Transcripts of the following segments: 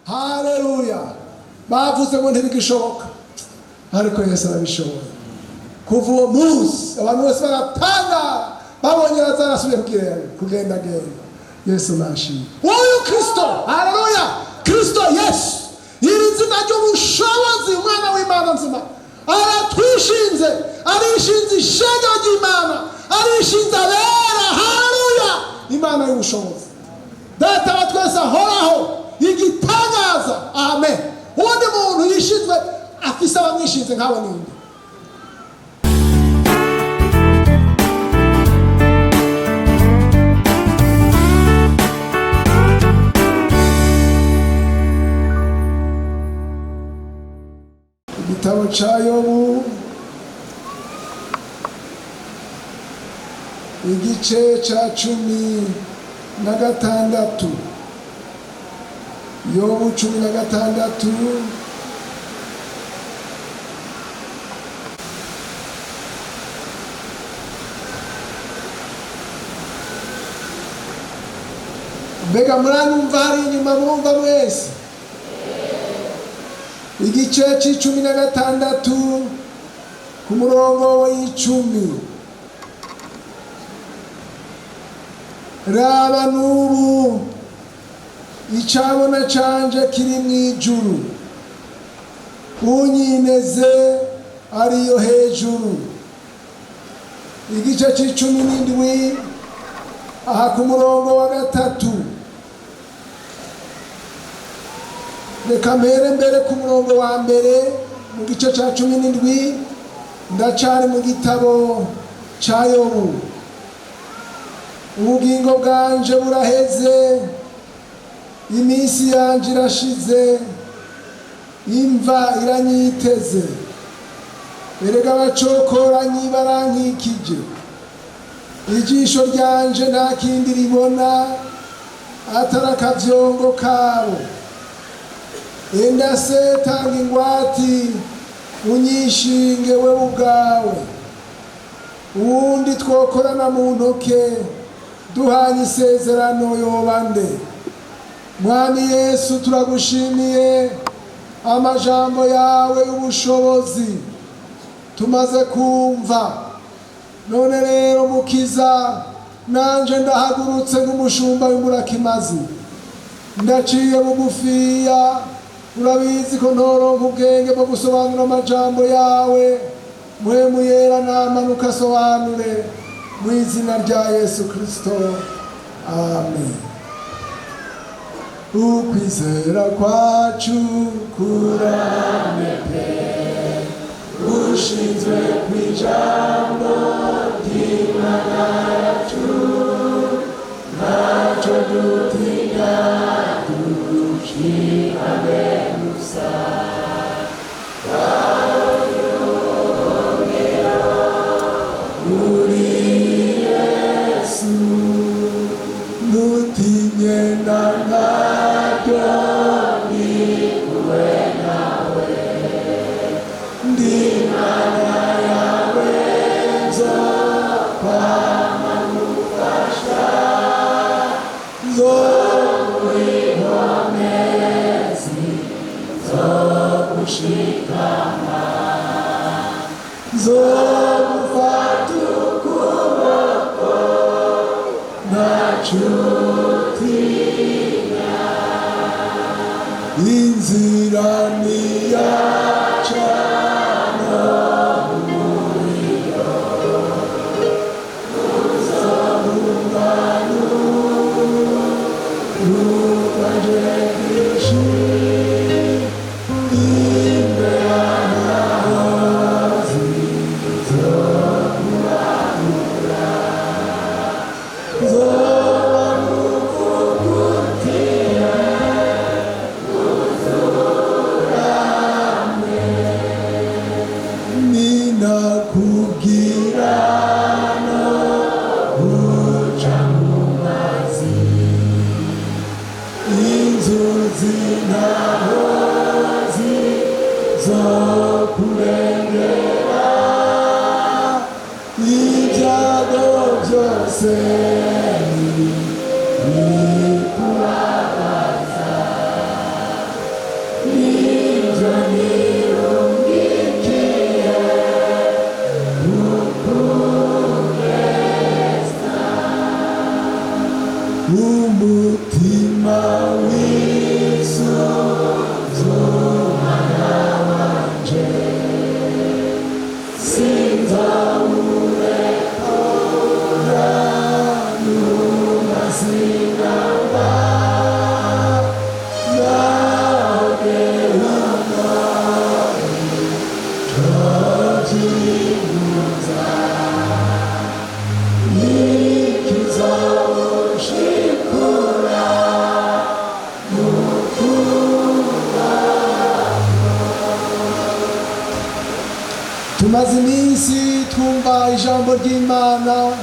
Haleluya. Bavuze ngo ntibigishoboka, ariko Yesu arabishoboye. Kuva uwo munsi abantu bose baratangara, babonye Lazaro asubiye kugendagenda. Yesu nashimwe. Uyu Kristo, haleluya, Kristo Yesu, iri zina ry'ubushobozi, umwana w'Imana nzima, aratwishinze, arishinze ishega ry'Imana, arishinze abera, haleluya, Imana y'ubushobozi. Data wa twese ahoraho, igitangaza, amen. Uwundi muntu yishinzwe afise abamwishinze nkawe ninde? Igitabo ca Yobu igice ca 16. Yobu 16. Mbega muranyumva hari inyuma murumva mwese? Igice c'16 ku murongo w'10. Raba n'ubu icabona canje kiri mw'ijuru, unyineze ariyo hejuru. Igice c'17 aha ku murongo wa 3. Reka mbere ku murongo wa mbere mu gice ca 17, ndacari mu gitabo ca Yobu. Ubugingo bwanje buraheze, iminsi yanje irashize, imva iranyiteze. Erega abacokoranyi barankikije, ijisho ryanje nta kindi ribona atari akavyongo kabo. Enda se tanga ingwati unyishinge we ubwawe, uwundi twokorana mu ntoke duhanye isezerano yoba nde? Mwami Yesu turagushimiye amajambo yawe y'ubushobozi tumaze kumva. None rero Mukiza, nanje ndahagurutse nk'umushumba w'imburakimazi, ndaciye bugufiya. Urabizi ko ntoronka ubwenge bwo gusobanura amajambo yawe. Mpwemu yera namanuka asobanure mu izina rya Yesu Kristo, amen. Ukwizera kwacu kurameke, ushinzwe kw'ijambo ry'Imana yacu, ntacyo dutinya dushikame gusa. Uri Yesu, nutinye ntabyo ndi kumwe nawe, ndi Imana yawe nzokwama ngufasha, nzokwihomezi, nzogushikama, nzogufata ukuboko, ntacyo utinya. Inzira niyacana umuriro, uzabungana urubaje rwinshi, imbere y'amazi zokuranura, zobamukugutiye uzurame. tumaze iminsi twumva ijambo ry'Imana.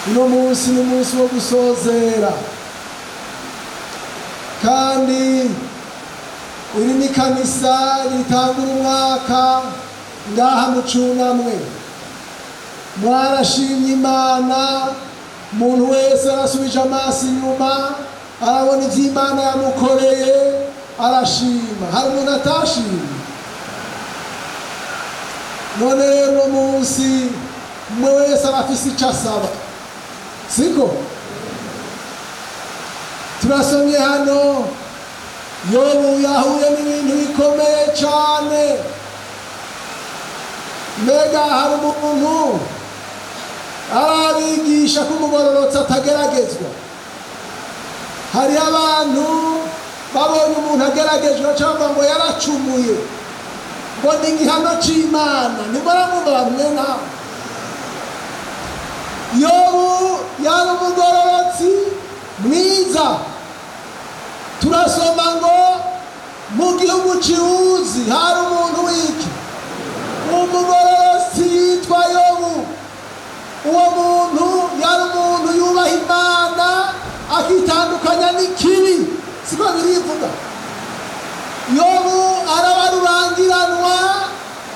Uno munsi ni umunsi wo gusozera, kandi iri ni kanisa ritangura umwaka ngaha mu Cunamwe. Mwarashimye Imana, umuntu wese arasubije amaso inyuma arabona ivyo Imana yamukoreye arashima. Hari umuntu atashimye? None rero uno munsi umwe wese arafise ico asaba, siko? Turasomye hano Yobu yahuye n'ibintu bikomeye cane. Mbega hari umuntu arabigisha ko umugororotsi atageragezwa? Hari abantu babonye umuntu ageragejwe cyangwa ngo yaracumuye, ngo ni igihano c'Imana. Ntimuramwumva abantu mwena? Yobu yari umugororotsi mwiza. Turasoma ngo mu gihugu cy'Uzi hari umuntu w'iki, umugororotsi yitwa Yobu. Uwo muntu yari umuntu yubaha Imana akitandukanya n'ikibi, siko birivuga. Yobu arabarurangiranwa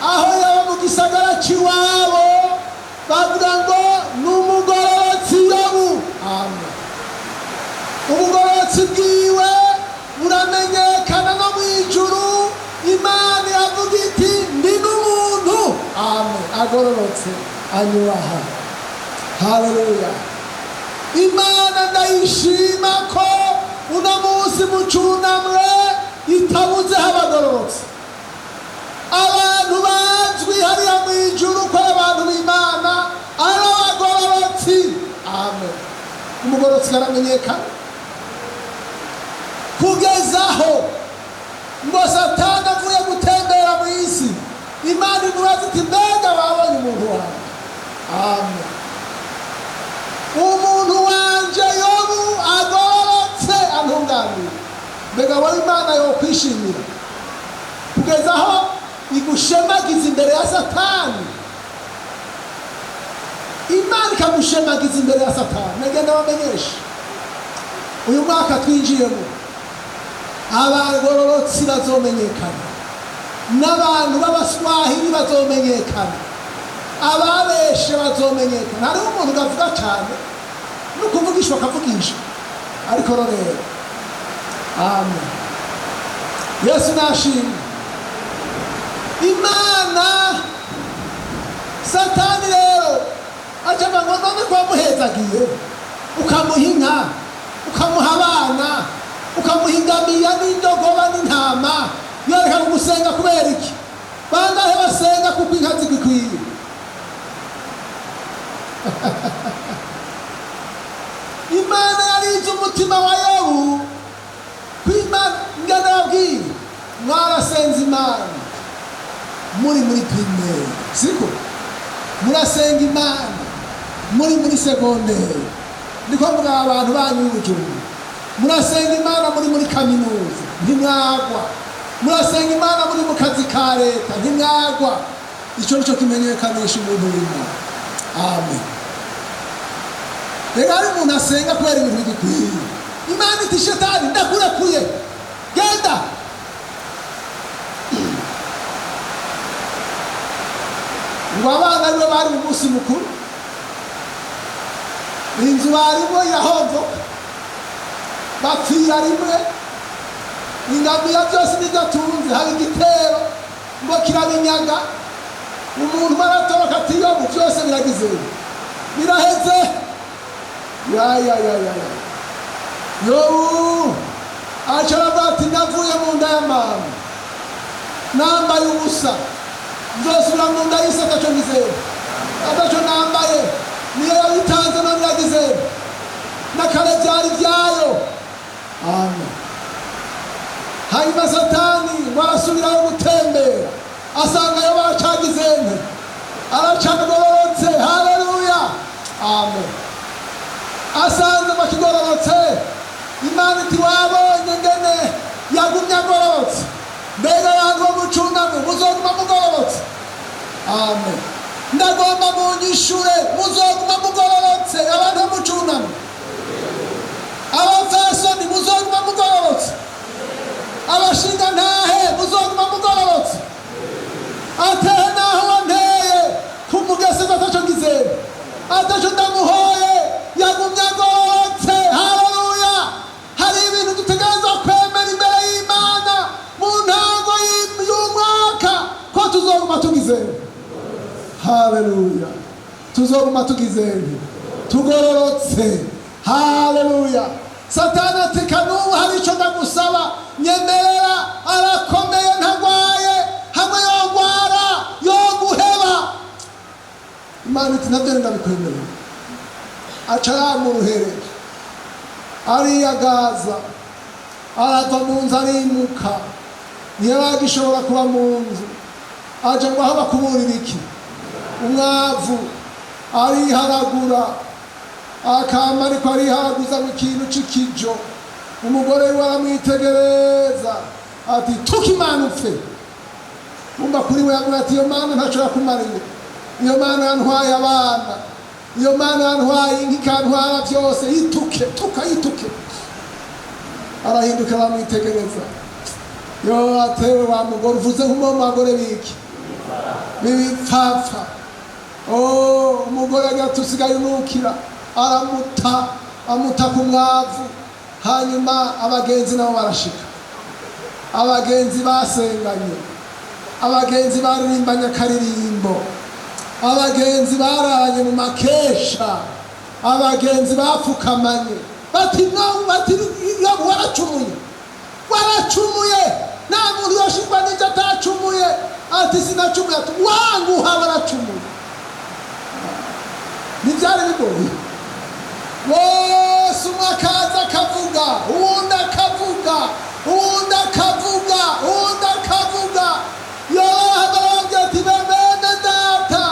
aho yaba mu gisagara c'iwabo, bavuga ngo ni umugororotsi Yobu. Amen. Ubugororotsi bwiwe buramenyekana no mw'ijuru. Imana yavuga iti ndi n'umuntu, amen, agororotse anyubaha. Haleluya. Imana ndayishima ko uno munsi mu Cunamwe itabuzeho abagororotsi, abantu bazwi hariya mw'ijuru ko abantu b'Imana ari abagororotsi. Amen. Umugororotsi aramenyekana kugezaho ngo Satani avuye gutembera mu isi, Imana imubaza iti mbega babonye umuntu wawe? Amen. Umuntu wanje Yobu agororotse antunganiye. Mbega wowe Imana yokwishimira kugezaho igushemagiza imbere ya Satani? Imana ikagushemagiza imbere ya Satani. Nagenda bamenyesha uyu mwaka twinjiyemo abagororotsi bazomenyekana, n'abantu b'abaswahili bazomenyekana, ababeshe bazomenyekana. Hariho umuntu gavuga cyane no kuvugishwa akavugisha, ariko rero amen. Yesu nashimwe. Imana Satani rero acavuga ngo none ko wamuhezagiye ukamuha inka, ukamuha abana, ukamuha ingamiya n'indogoba n'intama, yoreka kugusenga kubera iki? Bangahe basenga kuko inka zigikwiye? Imana yarize umutima wa Yobu. Kw'Imana ngenda babwira, mwarasenze Imana muri primaire, siko? Murasenga Imana muri segonderi, ndiko mvuga abantu banyu b'Ubujumbura. Murasenga Imana muri kaminuza, ntimwagwa. Murasenga Imana muri mu kazi ka leta, ntimwagwa. Ico nico kimenyekanisha umuntu w'Imana. Amen. Rega ari umuntu asenga kubera ibintu bigikwiye, Imana iti Shetani ndakurekuye, genda. Ngo abana aribo bari mu munsi mukuru, inzu barimo irahomvoka, bapfira rimwe, ingamiya byose bidatunze, haba igitero ngo kirabinyaga. Umuntu baratoroka ati Yobu byose biragize, biraheze. Yobu aca ati ndavuye mu nda ya mama, nambaye ubusa, nzosubira mu nda y'isi ataco ngizera, ataco nambaye, niyo yabitanze none iragize, na kare byari byayo. Amen. Hanyuma Satani barasubirayo gutembera, asanga yo baracagize nte, aracagororotse. Haleluya. Amen. Asanze bakigororotse, Imana iti wabonye ngene yagumye agororotse. Mbega abantu bo mu Cunamwe muzoguma mugororotse? amen. Ndagomba munyishure muzoguma mugororotse abantu mucunamwe, abafasoni muzoguma mugororotse, abashinga ntahe muzoguma mugororotse, atehe naho wanteye kumugesiza ataco ngizera, ataco ndamuhoye yagumye agororotse. Haleluya! Hari ibintu dutegerezwa kwemera imbere y'Imana mu ntango y'umwaka ko tuzoguma tugizera. Haleluya! Tuzoguma tugizera tugororotse. Haleluya! Satani ati kanubu hari ico ndagusaba, nyemerera, arakomeye ntagwaye, hamwe yogwara yoguheba. Imana iti navyo ndabikwemerera. Aca aramuruhere, ariyagaza, arava mu nzu arimuka, ntiyaragishobora kuba mu nzu, aja ngo aho bakuburira iki? Umwavu, ariharagura, akama ariko ariharaguza mu kintu c'ikijo. Umugore we aramwitegereza ati tuka Imana upfe. Umva kuri we yavuga ati iyo Mana ntashobora kumarira, iyo Mana yantwaye abana, iyo Mana yantwaye inka ikantwara vyose, yituke, tuka yituke. Arahinduka aramwitegereza, yo atewe wa mugore uvuze nk'umu bagore biki bibipfapfa. Umugore agati usigaye unukira, amuta ku mwavu. Hanyuma abagenzi nabo barashika, abagenzi basenganye, abagenzi baririmbanye akaririmbo, abagenzi baranye mu makesha, abagenzi bapfukamanye bati no, bati waracumuye, waracumuye. Nta muntu yoshirwa n'icyo atacumuye. Ati sinacumuye, ati wanguha waracumuye. Nivyari bigoye. Bose umwe akaza akavuga, uwundi akavuga, uwundi akavuga, uwundi akavuga. Yohana ati bene data,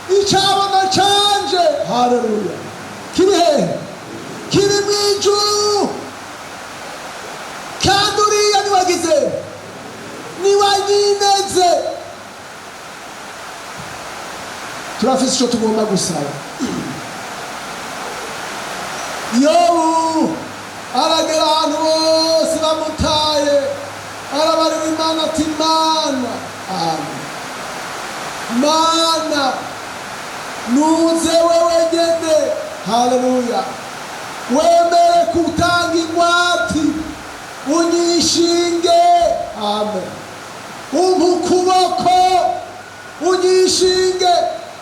icabona canje. Haleluya! Kiri hehe? Kiri mw'ijuru. Kandi uriya niwagize, niwanyineze. Turafise ico tugomba gusaba. Yobu aragera ahantu bose bamutaye, arabarira Imana ati Mana, amen, Mana nuze wewe nyene. Haleluya! Wemere kutanga ingwati, unyishinge. Amen. Umpa ukuboko unyishinge.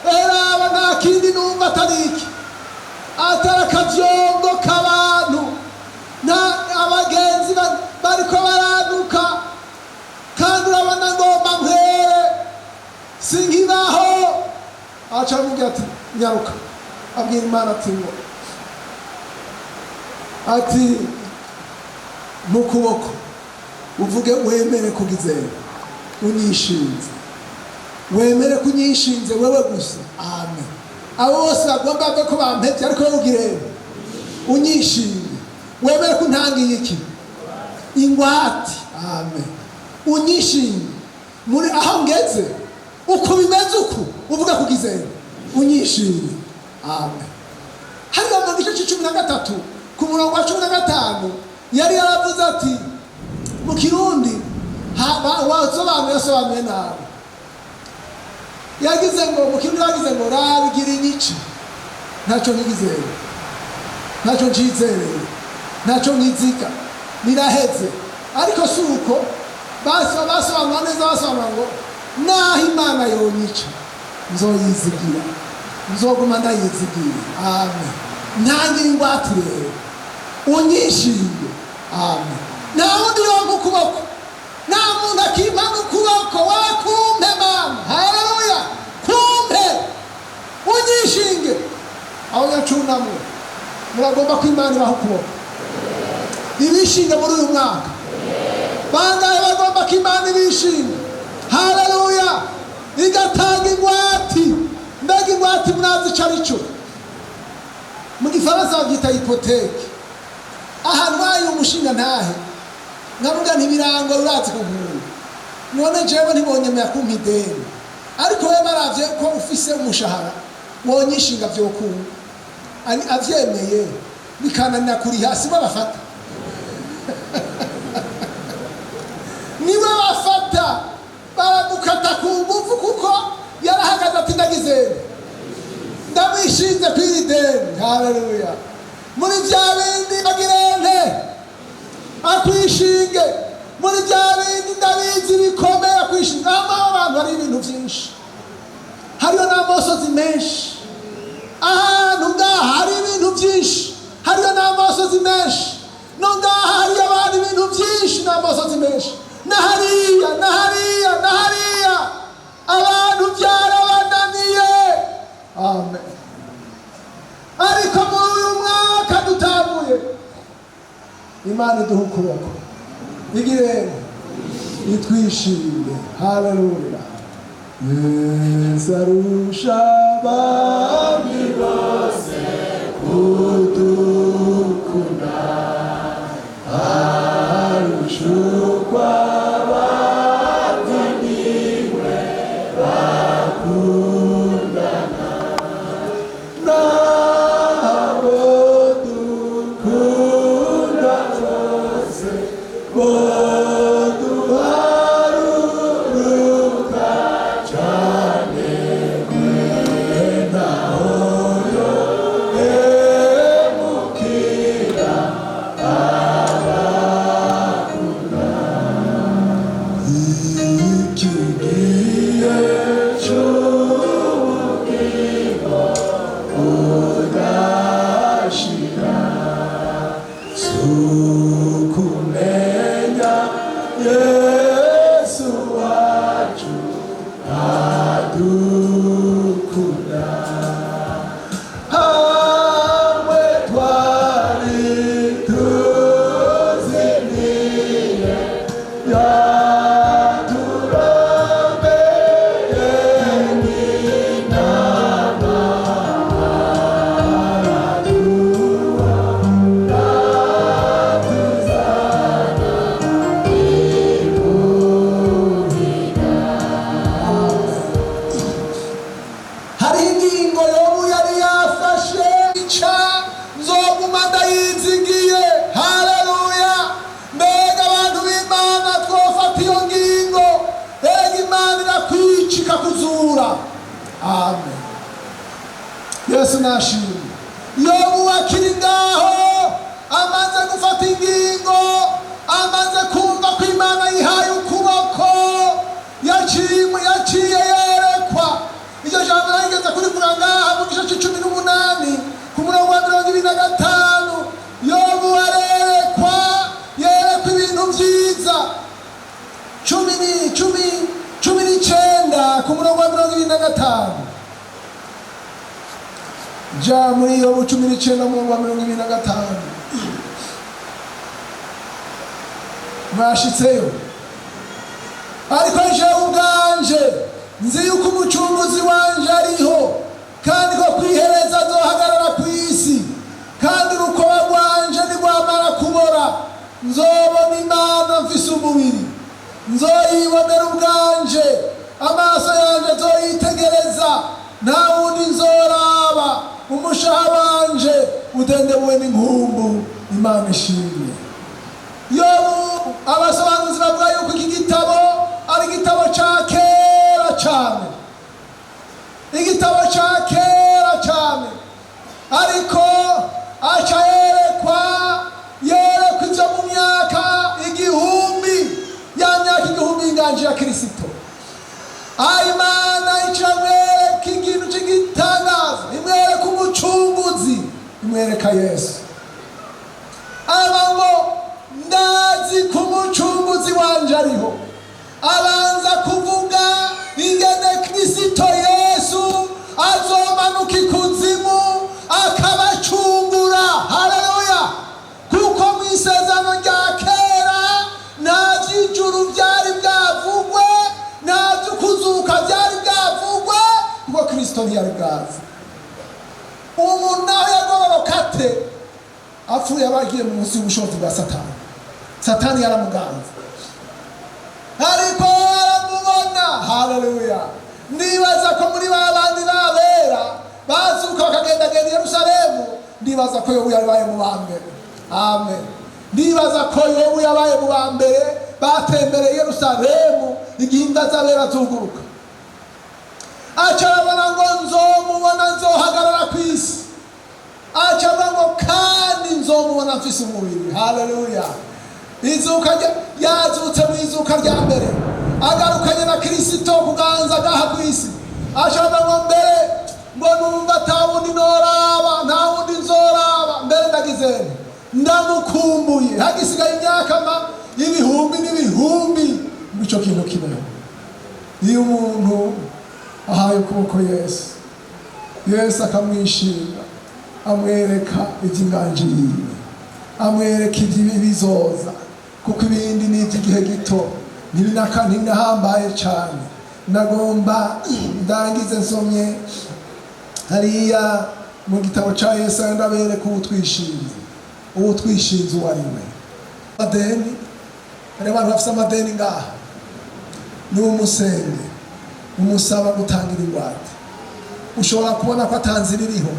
Eraba nta kindi numva atariki, atari akavyongo k'abantu. Abagenzi bariko baraduka, kandi urabona ngomba mpere sinkibaho. Aca aramubwira ati nyaruka, abwira Imana ati ngo, ati mu kuboko uvuge wemere kugizera, unyishinze, wemere kunyishinze wewe gusa. Amen. Abo bose bagomba bwe ko bampevye, ariko wewe ugire unyishinge, wemere kuntangiye iki? Ingwati. Amen. Unyishinge muri aho ngeze, uko bimeze uku uvuga kugizera, unyishinge. Amen. Hariya mu gice c'13 ku murongo wa 15 yari yaravuze ati mu Kirundi wasobanuye nabi. Yagize ngo mu Kirundi yagize ngo rabigira inyici, ntacyo nigizera, ntacyo ncizereye, ntacyo nkiziga, niraheze. Ariko si uko basobanura neza, basobanura ngo naho Imana yonyica nzoyizigira, nzoguma ndayizigira. Amen. Ntangira ingwate rero, unyishinge. Amen. Nta wundi yonka ukuboko, nta muntu akimana ukuboko. Wowe kumpe Mana. Haleluya! Kumpe, unyishinge. Abanyacunamwe muragomba ko Imana ibaha ukuboko, ibishinge muri uyu mwaka. Bangahe bagomba ko Imana ibishinge? Haleluya! Igatanga ingwati. Mbega ingwati murazi ico arico? Mu Gifaransa bavyita hypothèque. Ahantu hayi umushinga ntahe, nkavuga ntibirango urazi kunkuru, none jewe ntibonyemera kumpa ideni. ariko we baravye ko ufise umushahara wonyishinga vyokuru avyemeye bikananira kuri hasi babafata niwe bafata baramukata ku ngufu kuko yarahagaze ati ndagizeni ndamwishinze kw'iri deni. Haleluya. muri bya bindi bagirente akwishinge, muri bya bindi ndabizi bikomeye akwishinge. Abantu hari ibintu byinshi, hariyo n'amosozi menshi ahantu ngaha, hari ibintu byinshi, hariyo n'amosozi menshi no ngaha, hariyo abandi ibintu byinshi n'amosozi menshi, na hariya na hariya na hariya abantu byarabananiye. Amen. Ariko muri uyu mwaka dutambuye, Imana iduha ukuboko igire itwishime. Haleluya. Yesu arusha abami bose kudukunda, arusha ukw'abavandimwe bakundana, nabo dukunda bose boduharuruka cyane, mwenaho yohemukira abakunda. Iki gihe cy'ubugingo budashira, sukumenya Yesu wacu adukunda. Hamwe twari tuzimiye, yaturambeye nk'intama, araduha atuzana imuhira. Hari ingingo Yobu yari yafashe, ica nzoguma ndayizigiye. Haleluya. Mbega abantu b'Imana twofata iyo ngingo, mbega Imana irakwica ikakuzura. Amen. Yesu nashimwe. Yobu akiri ngaho amaze gufata ingingo, amaze kumva ko Imana yihaye ukuboko, yaciye yerekwa. Iryo jambo narigeze kurivuga ngaha mu gice c'18 ku murongo wa 25. Yobu arerekwa, yerekwa ibintu byiza. 19 ku murongo wa 25. Ja muri Yobu 19 umurongo wa 25. Mwashitseyo. Ariko jewe ubwanje nzi yuko umucunguzi wanje ariho, kandi ko kwihereza azohagarara ku isi, kandi urukoba rwanje ntirwamara kubora. Nzobona Imana mfise umubiri, nzoyibonera ubwanje, amaso yanje nzoyitegereza, nta wundi nzoraba. Umushaha wanje udendebuwe n'inkumbu. Imana ishimwe. Yobu abasobanuzi bavuga yuko iki gitabo ari igitabo ca kera cyane, igitabo ca kera cyane, ariko aca yerekwa ibyo mu myaka 1000, ya myaka 1000 inganje ya Kristo. Imana icamwereka ikintu cy'igitangaza, imwereka umucunguzi, imwereka Yesu. Abango ndazi ko umucunguzi wanje ariho. Abanza kuvuga ingene Kristo Yesu azomanuka ikuzimu akabacungura. Haleluya. Kuko mu isezerano rya kera nta by'ijuru byari bwavugwe, nta by'ukuzuka byari bwavugwe, kuko Kristo ntiyari bwaza. Umuntu nawe yagororoka ate? Apfuye abagiye mu munsi y'ubushobozi bwa Satani. Satani yaramuganza, ariko aramubona. Haleluya. Ni bagendagenda i Yerusalemu, ndibaza ko Yobu yabaye mu ba mbere. Amen. Ndibaza ko Yobu yabaye mu ba mbere batembereye i Yerusalemu igihe inda z'abera zuguruka. Acabona ngo nzomubona nzohagarara ku isi. Acabona ngo kandi nzomubona mfise umubiri. Haleluya. Izuka yazutse mu izuka rya mbere, agarukanye na Kristo kuganza gaha ku isi. Acabona ngo mbere ngo numva atawundi noraba, nta wundi nzoraba, mbere ndagizene ndamukumbuye. Hagisigaye imyaka ibihumbi n'ibihumbi muco kintu kimwe. Iyo umuntu ahaye ukuboko Yesu akamwishima, amwereka iby'inganji yiwe, amwereka ibizoza, kuko ibindi ni iby'igihe gito, ntibinahambaye cyane. Nagomba ndangize nsomye hariya mu gitabo cya Yesaya, ndabereka ubutwishinzi uwo ari we. Amadeni, hari abantu bafite amadeni ngaha, ni umusenge umusaba gutangira ingwate. Ushobora kubona ko atanzira iriho,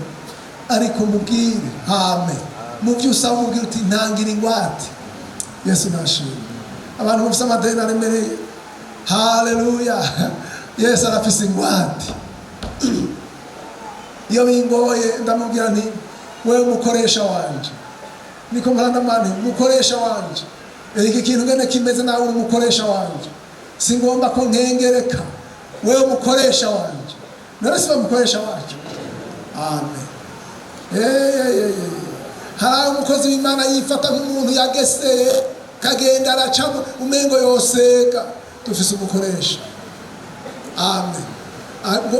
ariko mubwire amen, mu byo usaba mubwire uti ntangira ingwate. Yesu nashimwe. Abantu bafite amadeni aremereye, haleluya, Yesu arafise ingwate. Iyo bingoye ndamubwira nti wewe mukoresha wanje, niko mwana mukoresha wanje, iki kintu ngene kimeze nawe umukoresha wanje, singomba ko nkengereka, wewe mukoresha wanje, none siba mukoresha wacu. Amen. Hari umukozi w'Imana yifata nk'umuntu yageseye kagenda aracamo umengo yoseka, dufise umukoresha. Amen.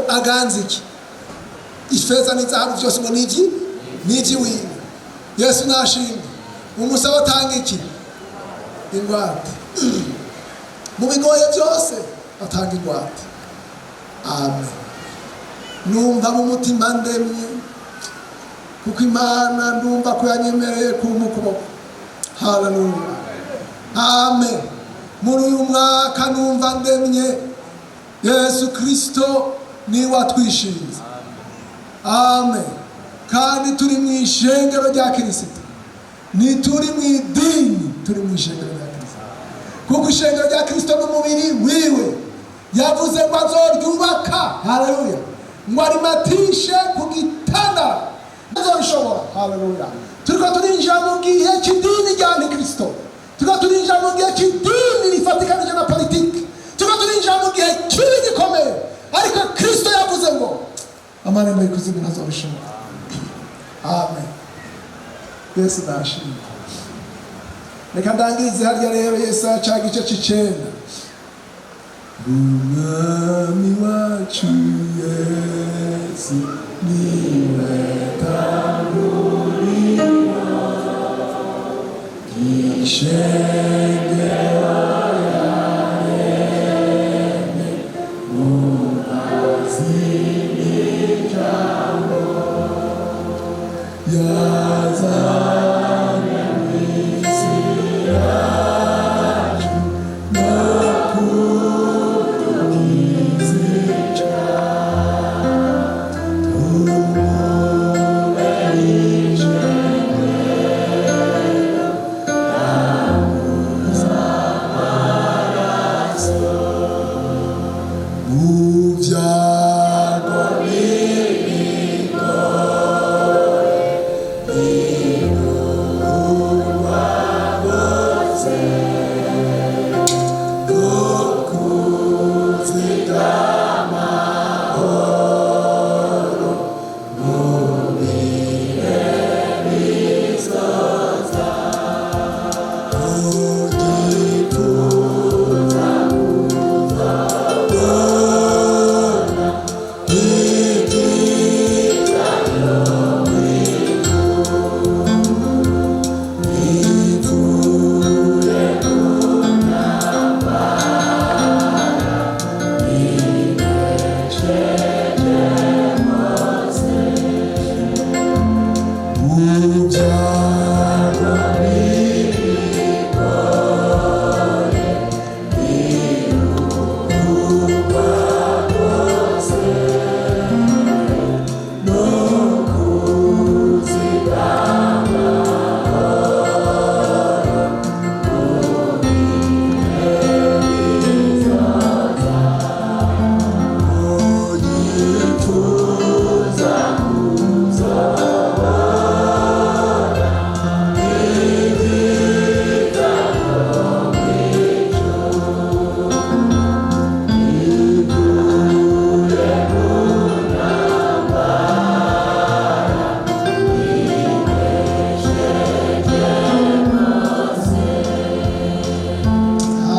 Aganze iki? Ifeza n'izahabu byose ngo niki wiwe. Yesu nashimwe. Umusaba atanga iki? Ingwate. Mu bigoye byose atanga ingwate. Amen. Numva mu mutima ndemye, kuko Imana ndumva ko yanyemereye kumukuboko. Haleluya. Amen. Muri uyu mwaka numva ndemye, Yesu Kristo ni watwishinze. Amen. Kandi turi mu ishengero rya Kristo, ni turi mu idini, turi mu ishengero rya Kristo, kuko ishengero rya Kristo n'umubiri wiwe. Yavuze ngo azoryubaka, haleluya, ngo arimatishe ku gitanda, azobishobora. Haleluya. Turiko turinjira mu gihe cy'idini rya Kristo, turiko turinjira mu gihe cy'idini rifatikanije na politiki, turiko turinjira mu gihe kibi gikomeye, ariko Kristo yavuze ngo amarembo y'ikuzimu ntazobishobora. Amen. Yesu nashimwe. Reka ndangirize harya rero Yesaya ca gice c'icenda. Umwami wacu Yesu niwe tamburira ishengero yaremye mu mazi n'ijambo yazanye mw'isi yacu no kutukiza tumube ishengero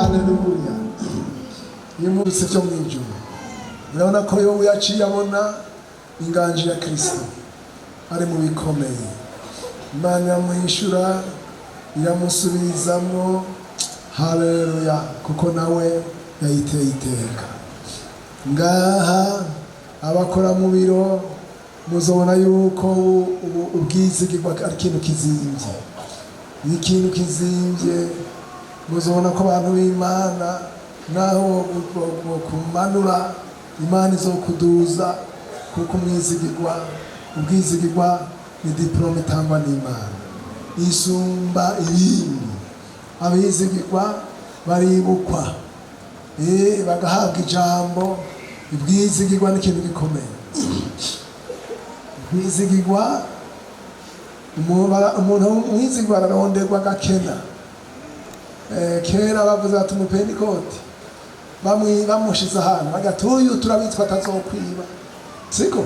haleluya. Iyo murutse byo mu ijuru urabona ko Yobu yaciye abona inganji ya Kristo ari mu bikomeye. Imana iramwishyura iramusubizamo, haleluya, kuko nawe yayiteye iteka. Ngaha abakora mu biro muzobona yuko ubwizigirwa ari ikintu kizimvye, ikintu kizimvye. Muzobona ko abantu b'Imana naho kumanura Imana izokuduza, kuko ubwizigirwa ni diplome itangwa n'Imana isumba ibindi. Abizigirwa baribukwa, bagahabwa ijambo. Ubwizigirwa ni ikintu gikomeye. Ubwizigirwa, umuntu umwizigirwa araronderwa agakena. Kera bavuze bati umupentekote bamushize ahantu bagatuye turabitwa atazokwiba, siko?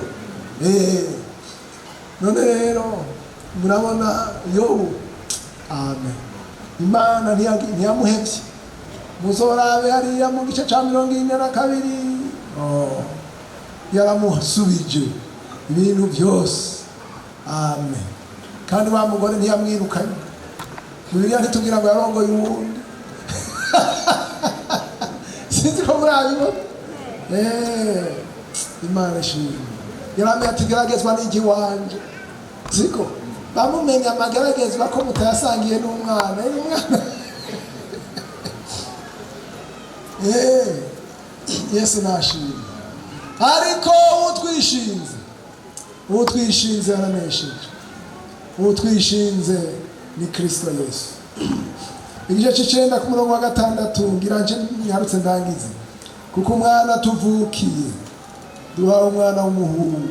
None rero murabona Yobu, amen, Imana ntiyamuhevye. Muzorabe hariya mu gice ca 42 yaramusubije ibintu byose, amen. Kandi wa mugore ntiyamwirukanye. Bibiliya ntitubwira ngo yarongoye uwundi. Sinzi ko murabibona. Imana ishimwe. Yaramye ati geragezwa n'igi wanje, siko? Bamumenya amageragezwa ko mutayasangiye n'umwana. Yesu nashimwe. Ariko utwishinze aranesheje. Utwishinze ni Kristo Yesu. Igice c'9 ku murongo wa 6 ngira nje ngarutse ndangize. Kuko umwana tuvukiye duhawe umwana w'umuhungu,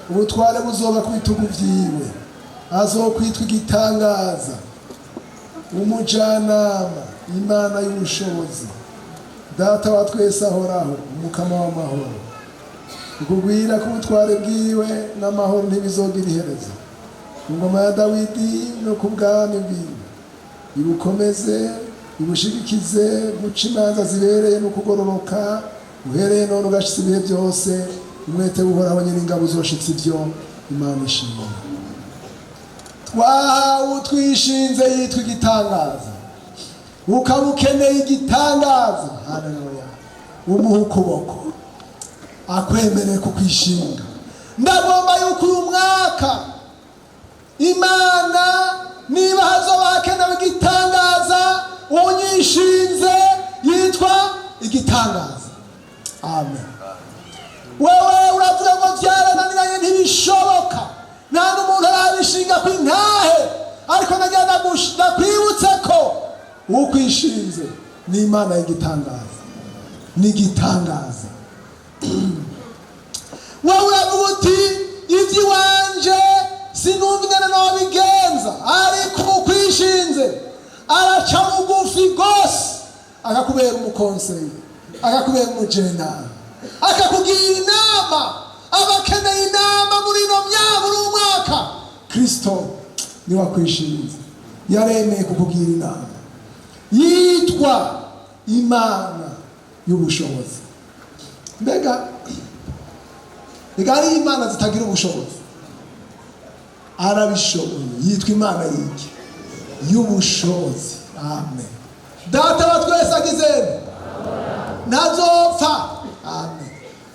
ubutware buzoba ku bitugu vyiwe, azokwitwa igitangaza, umujanama, Imana y'ubushobozi, Data wa twese ahoraho, umukama w'amahoro. Ukugwira k'ubutware bwiwe n'amahoro ntibizogira iherezo. Ingoma ya Dawidi no ku bwami bwiwe ibukomeze, ibushigikize, guca imanza zibereye no kugororoka, uhereye none ugashitsa ibihe byose. Umwete uhoraho nyir'ingabo uzoshitsa ibyo. Imana ishimwe. Twahawe utwishinze yitwa igitangaza, ukaba ukeneye igitangaza, haleluya, umuha ukuboko akwemereye kukwishinga. Ndagomba yuko uyu mwaka Imana niba hazoba hakenewe igitangaza, unyishinze yitwa igitangaza, amen. Wewe uravuga ngo byarananiranye ntibishoboka, nta n'umuntu arabishinga kw'intahe, ariko nagenda kwibutse ko ukwishinze ni Imana y'igitangaza, ni igitangaza. Wewe uravuga uti iby'iwanje sinumva ingene nobigenza, ariko ukwishinze araca bugufi gose, akakubera umukonseye, akakubera umujenama, akakugira inama. Abakeneye inama muri ino mwaka, Kristo ni wakwishinze, yaremeye kukugira inama. Yitwa Imana y'ubushobozi. Mbega ari Imana zitagira ubushobozi? Arabishoboye. Yitwa Imana y'iki? Y'ubushobozi, amen. Data wa twese agize ntazopfa, amen.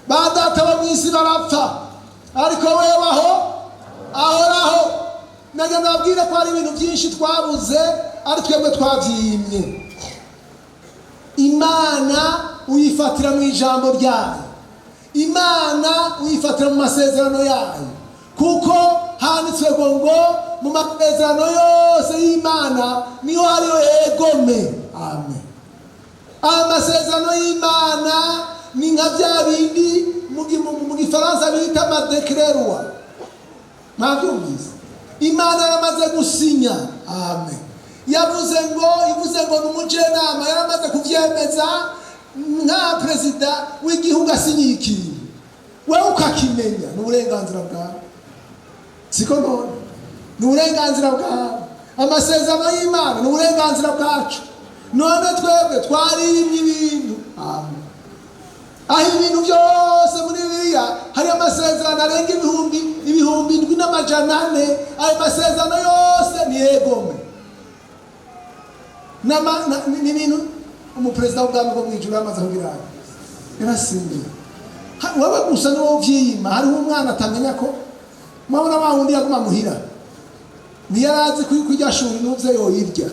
Ba data bo mw'isi barapfa, ariko wewe ahoraho. Nagenda babwire ko hari ibintu byinshi twabuze, ari twebwe twavyimye. Imana uyifatira mu ijambo ryayo, Imana uyifatira mu masezerano yayo, kuko handitswe ngo mu masezerano yose y'Imana niho hariyo egome, amen. Amasezerano y'Imana ni nka bya bindi mu gifaransa bita amadeklerwa. Mwabyumvise? Imana yaramaze gusinya, amen. Ivuze ngo n'umujenama yaramaze kuvyemeza nka perezida w'igihugu asinyiye ikintu, wewe ukakimenya, n'uburenganzira bwawe, siko none? N'uburenganzira bwawe. Amasezerano y'Imana n'uburenganzira bwacu. none twebwe twarimye ibintu. Amen. Aho ibintu byose muri Bibiliya hari amasezerano arenga ibihumbi 7,400. Ayo masezerano yose ni egome. Ni ibintu umuperezida w'ubwami bwo mwijuru yamaze kugira. Yarasimbiye. Wewe gusa niwo uvyima, hariho umwana atamenya ko mwabona wa wundi yaguma muhira. Ntiyarazi kujya shuri n'uvye yoyirya.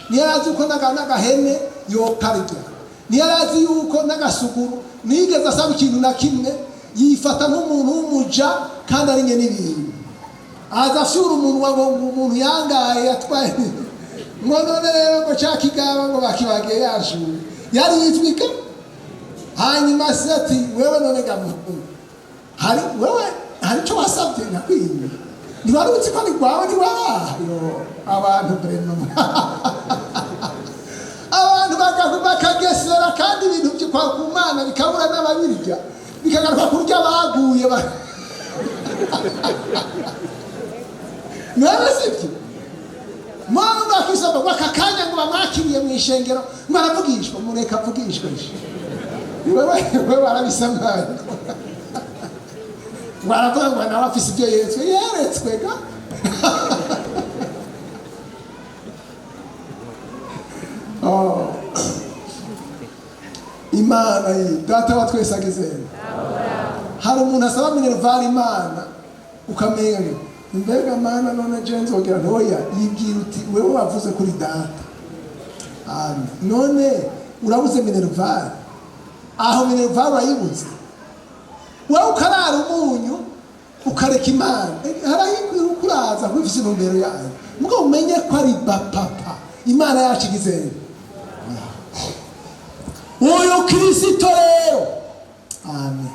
Ntiyarazi uko n'agahene yokarya. Ntiyarazi yuko n'agasuguru nigeze asaba ikintu na kimwe, yifata nk'umuntu w'umuja kandi ari nye n'ibintu. Aza afyura umuntu yangaye yatwaye. None rero ngo cakigaba ngo bakibage yashuye. Yari yitwika. Hanyuma se ati wewe none gamuhungu. Hari cyo wasabye nakwimye. Ntiwarutse ko ni kwawe ni wayo abantu brema. Abantu bakagesera kandi ibintu byo kwa kumana bikabura n'ababirya. Bikagaruka kurya baguye ba. None sibyo. Mwana bakisaba bakakanya ngo bamwakiriye mu ishengero maravugishwa mureka avugishwe. Wewe barabisambaye. Waravuga ngo nawe afise ibyo yeretswe ga. Imana data wa twese agezera. Hari umuntu asaba minerval Imana ukamenya mbega mana none jenze ogira ntoya yibwira uti wewe wavuze kuri data. Amen. None urabuze minerval. Aho minerval wayibuze. Wewe ukarara umunyu ukareka Imana. Harahikwiye ukuraza kwifise intumbero yayo. Mugo umenye ko ari papa. Imana yacu igizera. Uyu Kristo rero. Amen.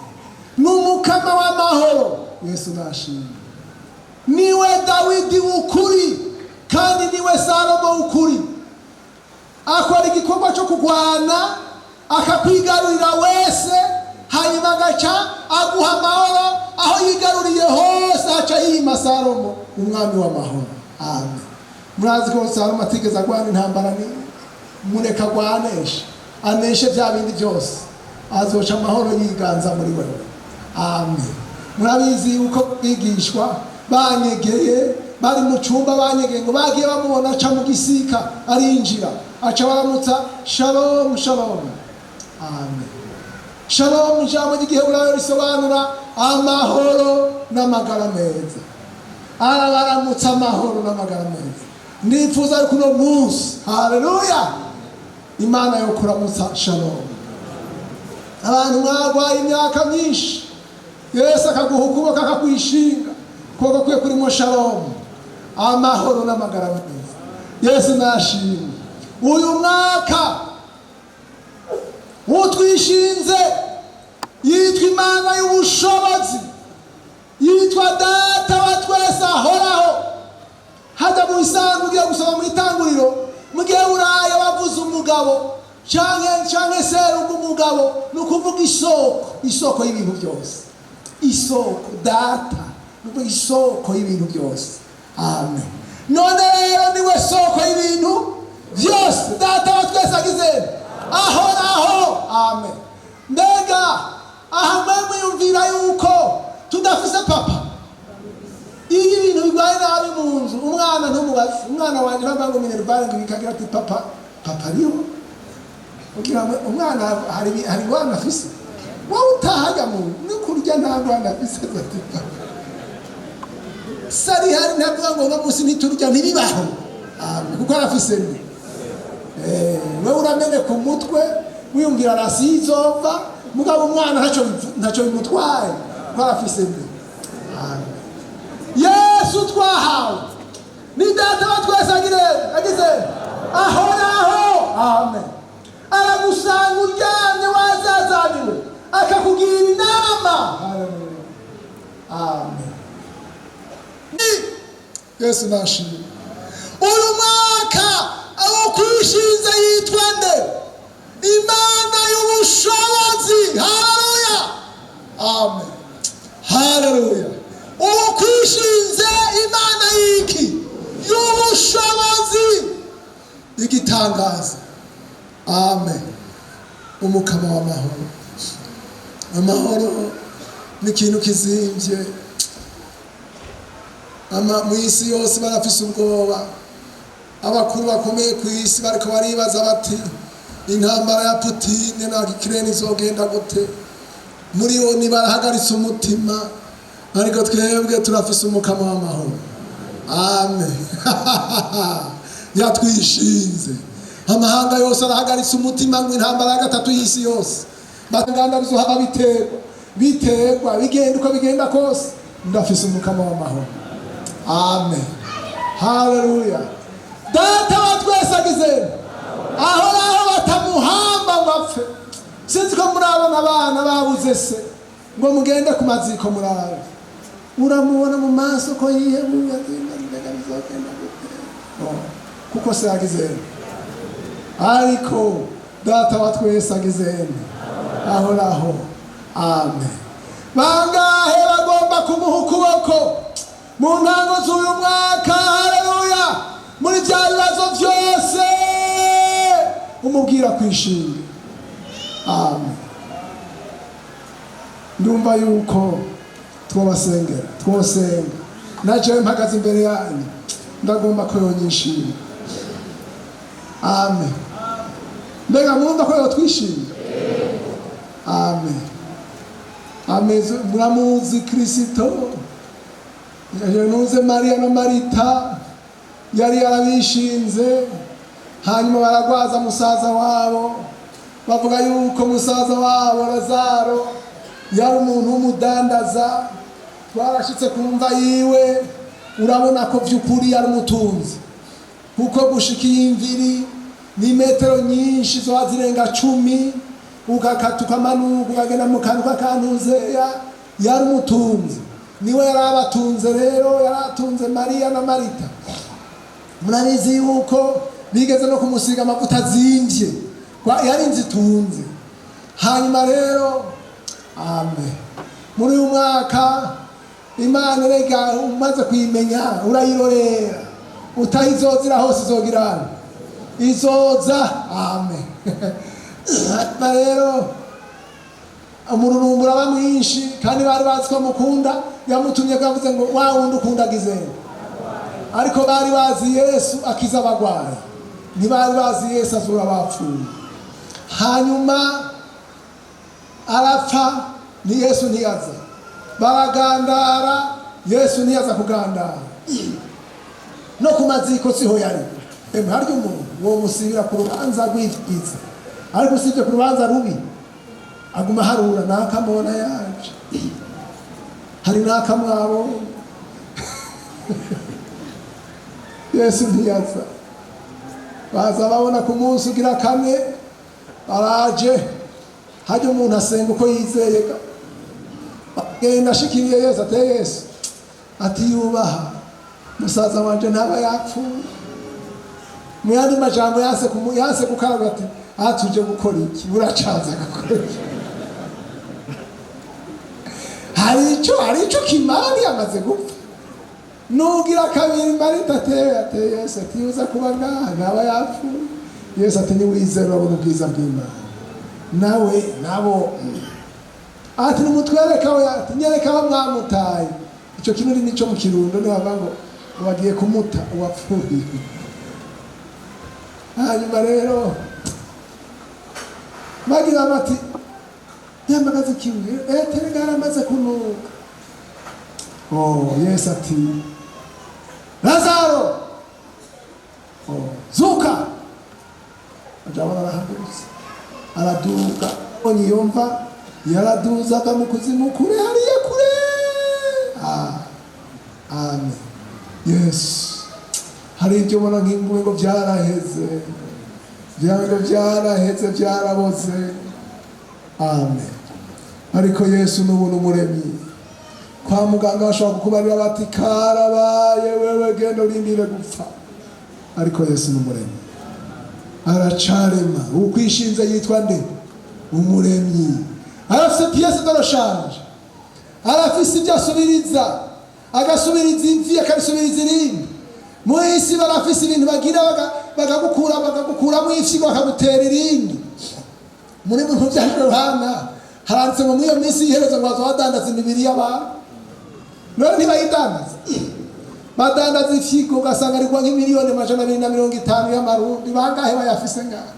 Numukama w'amahoro. Yesu nashimye. Niwe Dawidi ukuri kandi niwe Salomo ukuri. Akora igikorwa cyo kugwana akakwigarurira wese hanyuma agaca aguha amahoro aho yigaruriye hose haca yima Salomo umwami w'amahoro. Amen. Murazi ko Salomo atigeze agwana intambara ni mureka gwanesha aneshe bya bindi byose azoca amahoro yiganza muri wewe. Amen. Murabizi uko kwigishwa banyegeye bari mu cyumba banyegeye ngo bagiye bamubona aca mu gisika arinjira aca baramutsa shalom shalom. Amen. Shalom ijambo ry'Igiheburayo risobanura amahoro n'amagara meza. Arabaramutsa amahoro n'amagara meza. Ndifuza kuno munsi haleluya Imana yo kuramutsa shalom. Abantu mwagwaye imyaka myinshi Yesu akaguha ukuboko akakwishinga kuko kwiye kurimo shalom amahoro n'amagara meza. Yesu nashimwe. Uyu mwaka utwishinze yitwa Imana y'ubushobozi, yitwa data wa twese ahoraho. Hajya mu isanzwe ugiye gusoma mu itanguriro mu gihe uraye bavuze umugabo canke serugo umugabo nukuvuga isoko y'ibintu byose. Isoko data nuko isoko y'ibintu byose. Amen. None rero niwe soko y'ibintu byose data wa twese agize ahoraho. Amen. Mbega aha mwemwe yumvira yuko tudafise papa iyi ibintu bigwaye nabi mu nzu umwana ntumubaze umwana wanje babango minerval ngo bikagira ati papa ariho ugira umwana hari wana afise wowe utahaga mu nikurya ntabwo ndafise ati papa sari hari ntabwo ngo umunsi niturya ntibibaho. Kuko arafise ni wewe uramene ku mutwe wiyumvira rasizova mugabo umwana ntacyo bimutwaye ko arafise ni. Yesu twahawe ni data wa twese agize ahoraho. Amen. Aragusanga uryamye wazazaniwe akakugira inama. Amen. Yesu nashimwe. Uyu mwaka aho kwishinze yitwa nde? Imana y'ubushobozi. Haleluya. Amen. Haleluya. Uwo kwishinze Imana y'iki y'ubushobozi igitangaza. amen. Umukama w'amahoro, amahoro ni ikintu kizimvye. Mu isi yose barafise ubwoba, abakuru bakomeye ku isi bariko baribaza bati intambara ya Putine na Ukraine izogenda gute. Muri yo barahagaritse umutima, ariko twebwe turafise umukama w'amahoro, amen. Yatwishinze, amahanga yose arahagaritse umutima ngo intambara ya gatatu y'isi yose batanganda bizohaba biterwa bigenda uko bigenda kose, ndafise umukama w'amahoro, amen, haleluya. Data wa twese agize aho batamuhamba ngo apfe. Sinzi ko murabona abana babuze se ngo mugende ku maziko murabe, uramubona mu maso ko yihebuye ndega bizogenda gute, kuko se agize. Ariko data wa twese agize aho, amen. Bangahe bagomba kumuha ukuboko mu ntango z'uyu mwaka, haleluya, muri bya bibazo byose umubwira kwishimira, amen. Ndumva yuko twosenga naje mpagaze imbere yanyu, ndagomba ko yonyishimira, amen. Mbega mwumva ko yotwishimira, amen. Muramuzi Kristo, nuze Mariya na Marita yari yarabishinze, hanyuma baragwaza musaza wabo, bavuga yuko musaza wabo Lazaro yari umuntu w'umudandaza. Barashitse ku mva yiwe, urabona ko by'ukuri yari umutunzi, kuko gushikiye imviri ni metero nyinshi zo zirenga 10, ukakata ukamanuka ukagenda mu kantu k'akantuzeya. Yari umutunzi, niwe yari abatunze. Rero yari atunze Mariya na Marita. Murabizi yuko bigeze no kumusiga amavuta azimvye, yari nzitunze. Hanyuma rero, amen, muri uyu mwaka Imana rega umaze kuyimenya urayirorera, utayizozira hose izogirana izoza, amen. Rero umururumbu uraba mwinshi, kandi bari bazi ko mukunda, yamutumye kavuze ngo wa wundi ukunda agize. Ariko bari bazi Yesu akiza abagwayi, ntibari bazi Yesu azura abapfuye. Hanyuma arapfa, ni Yesu ntiyaza. Baragandara, Yesu ntiyaza kugandara. No ku maziko siho yari. Harya umuntu wo musibira ku rubanza rw'ibyiza, ariko usibye ku rubanza rubi aguma harura nakamona yaje, hari nakamwabo. Yesu ntiyaza. Baza babona ku munsi ugira kane baraje, hajya umuntu asenga uko yizeye, agenda ashikiriye Yesu, ate Yesu ati yubaha musaza wanje ntaba yapfuye. Mu yandi majambo yase kukaraba ati tuje gukora iki, buracaza gukora iki. hari ico kimari amaze gupfa. Nugira kabiri Marita ate Yesu ati uza kuba ngaha ntaba yapfuye. Yesu ati niwizera urabona ubwiza bw'Imana, nawe nabo ati nimutwereka we, ati nyereka bamwamutaye. Ico kinuri nico mu Kirundo ni bavango bagiye kumuta uwapfuye. Hanyuma rero bagira bati yamagaze kiwe terengara amaze kunuka. Yesu ati Lazaro, zuka. Ajabona arahagurutse araduka, onyiyumva yaraduzaga mu kuzimu kure, hariya kure. Amen. Yes, hari ibyo ubona nk'ingwe ngo byaraheze, byaraboze. Amen. Ariko Yesu n'ubuntu umuremyi. Kwa muganga bashobora kukubarira bati karabaye wewe genda urindire gupfa, ariko Yesu n'umuremyi, aracarema. Ukwishinze yitwa nde? Umuremyi. Arafise pièce de rechange, arafise ibyo asubiriza, agasubiriza imvi akabisubiriza irindi. Mu isi barafise ibintu bagira bakagukuramo ifi bakagutera irindi. Muri mu bya Yohana haranditse ngo muri iyo minsi y'iherezo ngo bazodandaza imibiri y'abantu. None ntibayidandaza, badandaza ifi ugasanga ariko nk'imiliyoni 250 y'amarundi. Bangahe bayafise ngaho?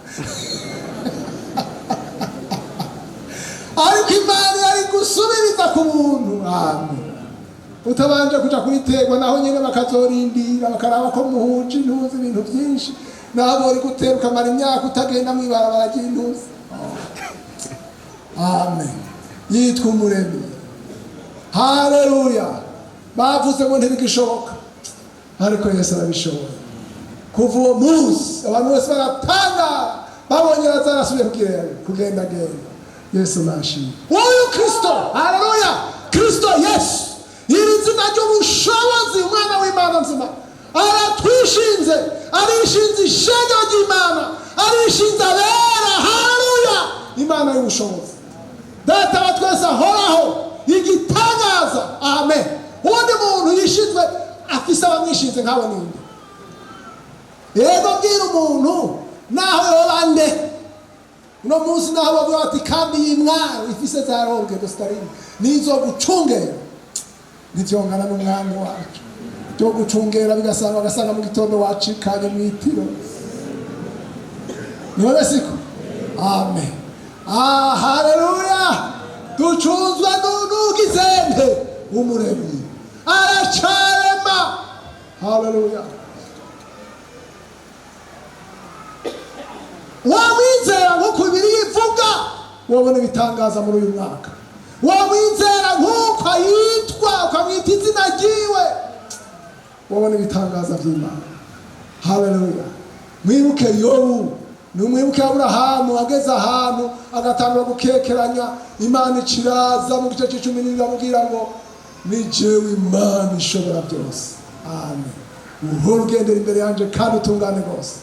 Ariko Imana yari gusubiriza ku muntu. Amen. Utabanje kuja kuyitegwa naho nyene bakazorindira bakaraba ko muhuje intuzi ibintu byinshi, nabo uri guteruka mara imyaka utagenda mwibarabara ry'intuzi. Amen. Yitwa Umuremyi. Haleluya. Bavuze ngo ntibigishoboka, ariko Yesu arabishoboye. Kuva uwo munsi abantu bose baratangara babonye Lazaro asubiye kugenda. Yesu nashimwe. Uyu Kristo, haleluya, Kristo Yesu, iri zina ry'ubushobozi, umwana w'Imana nzima, aratwishinze, arishinze ishega ry'Imana, arishinze abera. Haleluya, Imana y'ubushobozi, data wa twese ahoraho, igitangaza. Amen. Undi muntu yishinzwe afise abamwishinze nkawe ninde? Yego bwira umuntu naho yobande uno munsi naho bavuga bati kandi y'imwaro ifise zaronke dostarine nizo gucungera, ntivyongana n'umwami wacu byo gucungera bigasanga mu gitondo wacikanye mwitiro. Niwe siko? Amen. Haleluya. Ducuzwa n'ugizente Umuremyi aracarema. Haleluya. Wamwizera nk'uko Bibiliya ivuga wabona ibitangaza muri uyu mwaka. Wamwizera nk'uko yitwa ukamwita izina ryiwe wabona ibitangaza by'Imana. Haleluya. Mwibuke Yobu, numwibuke Aburahamu ageze ahantu agatangura gukekeranya, Imana iciraza mu gice c'10 iramubwira ngo ni jewe Imana ishobora byose. Amen. Uhora ugendera imbere yanje kandi utungane rwose.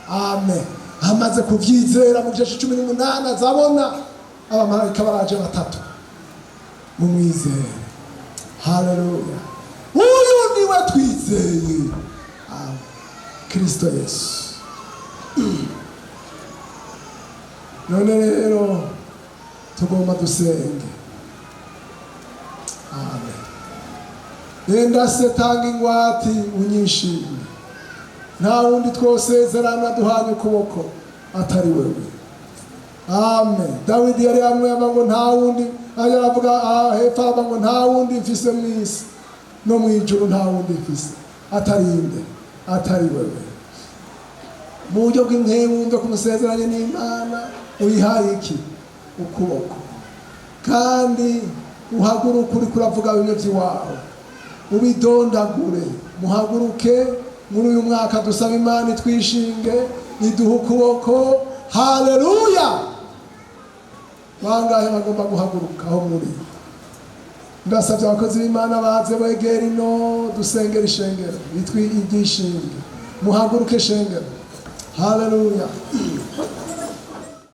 Amen. Amaze kuvyizera mu gice c'18 azabona abamarayika baraje batatu mu mwizere. Haleluya. Uyu niwe twizeye. Kristo Yesu. None rero tugomba dusenge. Amen. Yenda se tanga ingwati unyishimye, nta wundi twosezerana duhanye ukuboko atari wewe. Amen. Dawidi yari amwe ngo nta wundi, aravuga hepfo aravuga ngo nta wundi mfise mw'isi no mw'ijuru, nta wundi mfise atari wewe. Mu buryo bw'inkebundo kumusezeranye n'Imana uyihaye iki? Ukuboko. Kandi uhaguruke uri kuravuga bimwe by'iwawe, ubidondagure. Muhaguruke muri uyu mwaka dusaba Imana itwishinge, iduhe ukuboko. Haleluya. Bangahe bagomba guhaguruka aho muri? Ndasabye abakozi b'Imana baze begera ino dusengera ishengero, itwi igishinge. Muhaguruke shengero. Haleluya.